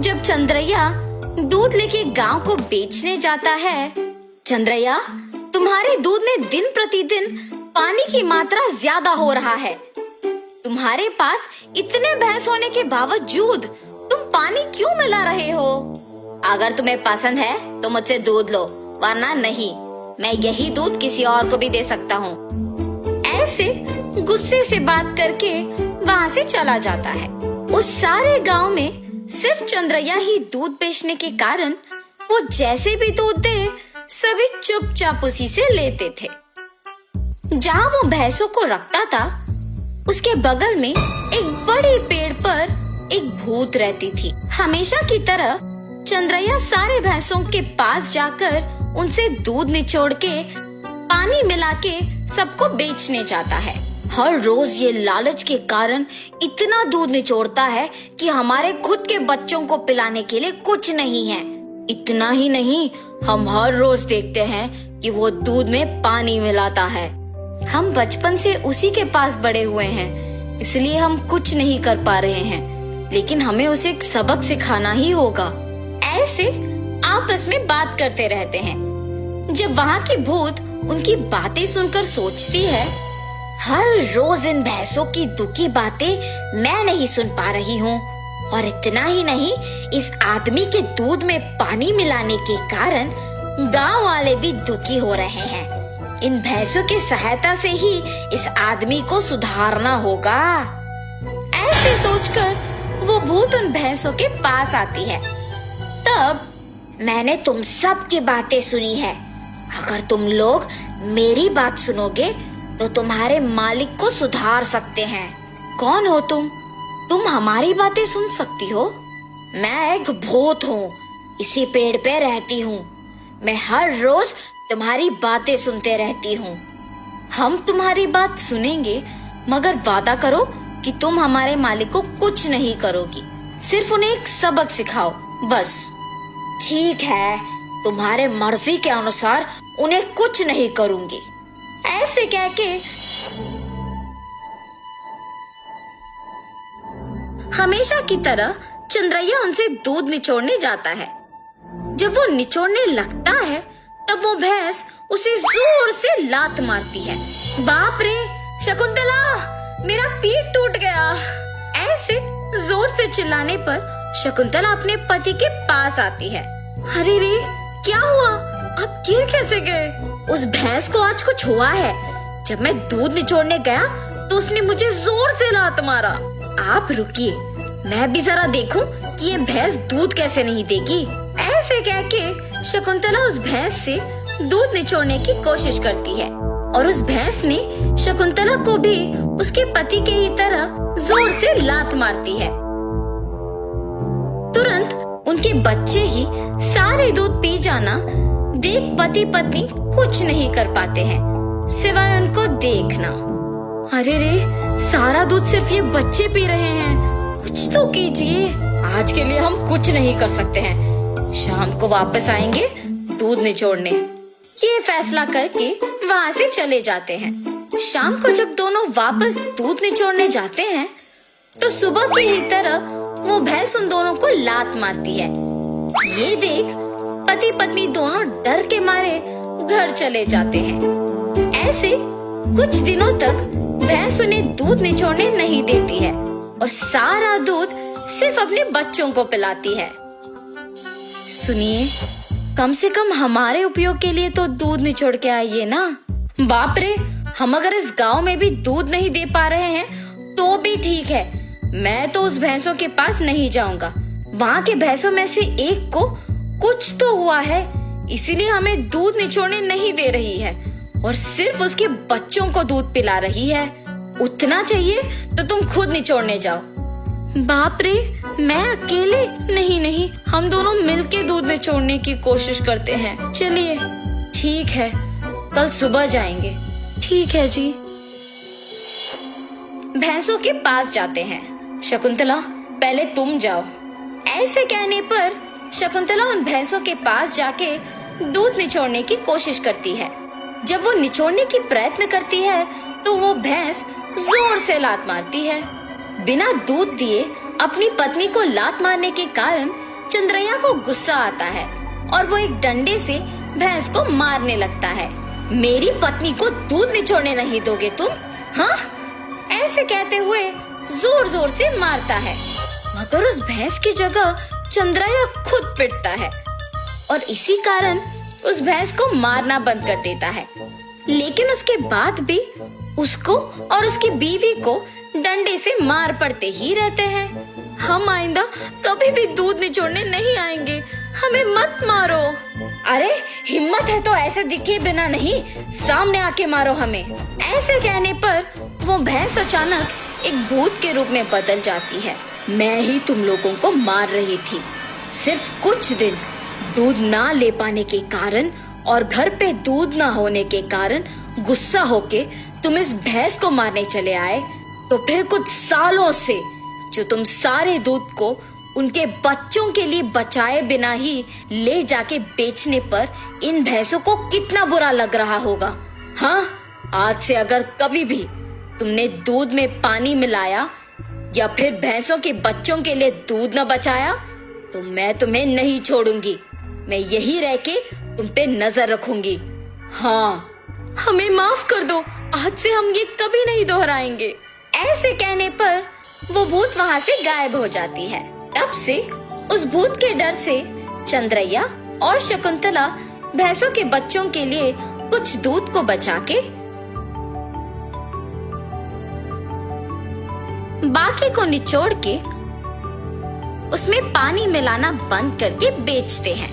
जब चंद्रैया दूध लेके गांव को बेचने जाता है। चंद्रैया, तुम्हारे दूध में दिन प्रतिदिन पानी की मात्रा ज्यादा हो रहा है। तुम्हारे पास इतने भैंस होने के बावजूद तुम पानी क्यों मिला रहे हो? अगर तुम्हें पसंद है तो मुझसे दूध लो, वरना नहीं। मैं यही दूध किसी और को भी दे सकता हूँ। ऐसे गुस्से से बात करके वहाँ से चला जाता है। उस सारे गांव में सिर्फ चंद्रैया ही दूध बेचने के कारण वो जैसे भी दूध दे सभी चुपचाप उसी से लेते थे। जहाँ वो भैंसों को रखता था उसके बगल में एक बड़े पेड़ पर एक भूत रहती थी। हमेशा की तरह चंद्रैया सारे भैंसों के पास जाकर उनसे दूध निचोड़ के पानी मिला के सबको बेचने जाता है। हर रोज ये लालच के कारण इतना दूध निचोड़ता है कि हमारे खुद के बच्चों को पिलाने के लिए कुछ नहीं है। इतना ही नहीं, हम हर रोज देखते हैं कि वो दूध में पानी मिलाता है। हम बचपन से उसी के पास बड़े हुए हैं, इसलिए हम कुछ नहीं कर पा रहे हैं, लेकिन हमें उसे एक सबक सिखाना ही होगा। ऐसे आपस में बात करते रहते हैं। जब वहाँ की भूत उनकी बातें सुनकर सोचती है, हर रोज इन भैंसों की दुखी बातें मैं नहीं सुन पा रही हूँ, और इतना ही नहीं, इस आदमी के दूध में पानी मिलाने के कारण गांव वाले भी दुखी हो रहे हैं। इन भैंसों की सहायता से ही इस आदमी को सुधारना होगा। ऐसे सोचकर वो भूत उन भैंसों के पास आती है। तब मैंने तुम सब की बातें सुनी है। अगर तुम लोग मेरी बात सुनोगे तो तुम्हारे मालिक को सुधार सकते हैं। कौन हो तुम? तुम हमारी बातें सुन सकती हो? मैं एक भूत हूँ, इसी पेड़ पे रहती हूँ। मैं हर रोज तुम्हारी बातें सुनते रहती हूँ। हम तुम्हारी बात सुनेंगे, मगर वादा करो कि तुम हमारे मालिक को कुछ नहीं करोगी, सिर्फ उन्हें एक सबक सिखाओ बस। ठीक है, तुम्हारे मर्जी के अनुसार उन्हें कुछ नहीं करूंगी। ऐसे कह के हमेशा की तरह चंद्रैया उनसे दूध निचोड़ने जाता है। जब वो निचोड़ने लगता है तब वो भैंस उसे जोर से लात मारती है। बाप रे शकुंतला, मेरा पीठ टूट गया। ऐसे जोर से चिल्लाने पर शकुंतला अपने पति के पास आती है। अरे रे, क्या हुआ? आप गिर कैसे गए? उस भैंस को आज कुछ हुआ है। जब मैं दूध निचोड़ने गया तो उसने मुझे जोर से लात मारा। आप रुकिए, मैं भी जरा देखूं कि ये भैंस दूध कैसे नहीं देगी। ऐसे कह के शकुंतला उस भैंस से दूध निचोड़ने की कोशिश करती है, और उस भैंस ने शकुंतला को भी उसके पति के ही तरह जोर से लात मारती है। तुरंत उनके बच्चे ही सारे दूध पी जाना देख पति पत्नी कुछ नहीं कर पाते हैं सिवाय उनको देखना। अरे रे, सारा दूध सिर्फ ये बच्चे पी रहे हैं, कुछ तो कीजिए। आज के लिए हम कुछ नहीं कर सकते हैं, शाम को वापस आएंगे दूध निचोड़ने। ये फैसला करके वहाँ से चले जाते हैं। शाम को जब दोनों वापस दूध निचोड़ने जाते हैं तो सुबह की ही तरह वो भैंस उन दोनों को लात मारती है। ये देख पति पत्नी दोनों डर के मारे घर चले जाते हैं। ऐसे कुछ दिनों तक भैंस उन्हें दूध निचोड़ने नहीं देती है और सारा दूध सिर्फ अपने बच्चों को पिलाती है। सुनिए, कम से कम हमारे उपयोग के लिए तो दूध निचोड़ के आइए ना। बाप रे, हम अगर इस गांव में भी दूध नहीं दे पा रहे हैं तो भी ठीक है, मैं तो उस भैंसों के पास नहीं जाऊंगा। वहाँ के भैंसों में से एक को कुछ तो हुआ है, इसीलिए हमें दूध निचोड़ने नहीं दे रही है और सिर्फ उसके बच्चों को दूध पिला रही है। उतना चाहिए तो तुम खुद निचोड़ने जाओ। बाप रे, मैं अकेले? नहीं नहीं, हम दोनों मिलके दूध निचोड़ने की कोशिश करते हैं। चलिए ठीक है, कल सुबह जाएंगे। ठीक है जी। भैंसों के पास जाते हैं। शकुंतला, पहले तुम जाओ। ऐसे कहने पर शकुंतला उन भैंसों के पास जाके दूध निचोड़ने की कोशिश करती है। जब वो निचोड़ने की प्रयत्न करती है तो वो भैंस जोर से लात मारती है। बिना दूध दिए अपनी पत्नी को लात मारने के कारण चंद्रैया को गुस्सा आता है और वो एक डंडे से भैंस को मारने लगता है। मेरी पत्नी को दूध निचोड़ने नहीं दोगे तुम? हाँ? ऐसे कहते हुए जोर जोर से मारता है, मगर उस भैंस की जगह चंद्रैया खुद पिटता है और इसी कारण उस भैंस को मारना बंद कर देता है। लेकिन उसके बाद भी उसको और उसकी बीवी को डंडे से मार पड़ते ही रहते हैं। हम आइंदा कभी भी दूध निचोड़ने नहीं आएंगे, हमें मत मारो। अरे हिम्मत है तो ऐसे दिखे बिना नहीं, सामने आके मारो हमें। ऐसे कहने पर वो भैंस अचानक एक भूत के रूप में बदल जाती है। मैं ही तुम लोगों को मार रही थी। सिर्फ कुछ दिन दूध ना ले पाने के कारण और घर पे दूध ना होने के कारण गुस्सा होके तुम इस भैंस को मारने चले आए, तो फिर कुछ सालों से जो तुम सारे दूध को उनके बच्चों के लिए बचाए बिना ही ले जाके बेचने पर इन भैंसों को कितना बुरा लग रहा होगा। हाँ, आज से अगर कभी भी तुमने दूध में पानी मिलाया या फिर भैंसों के बच्चों के लिए दूध न बचाया तो मैं तुम्हें नहीं छोड़ूंगी। मैं यही रह के तुम पे नजर रखूंगी। हाँ, हमें माफ कर दो, आज से हम ये कभी नहीं दोहराएंगे। ऐसे कहने पर वो भूत वहाँ से गायब हो जाती है। तब से उस भूत के डर से चंद्रैया और शकुंतला भैंसों के बच्चों के लिए कुछ दूध को बचा के बाकी को निचोड़ के उसमें पानी मिलाना बंद करके बेचते हैं।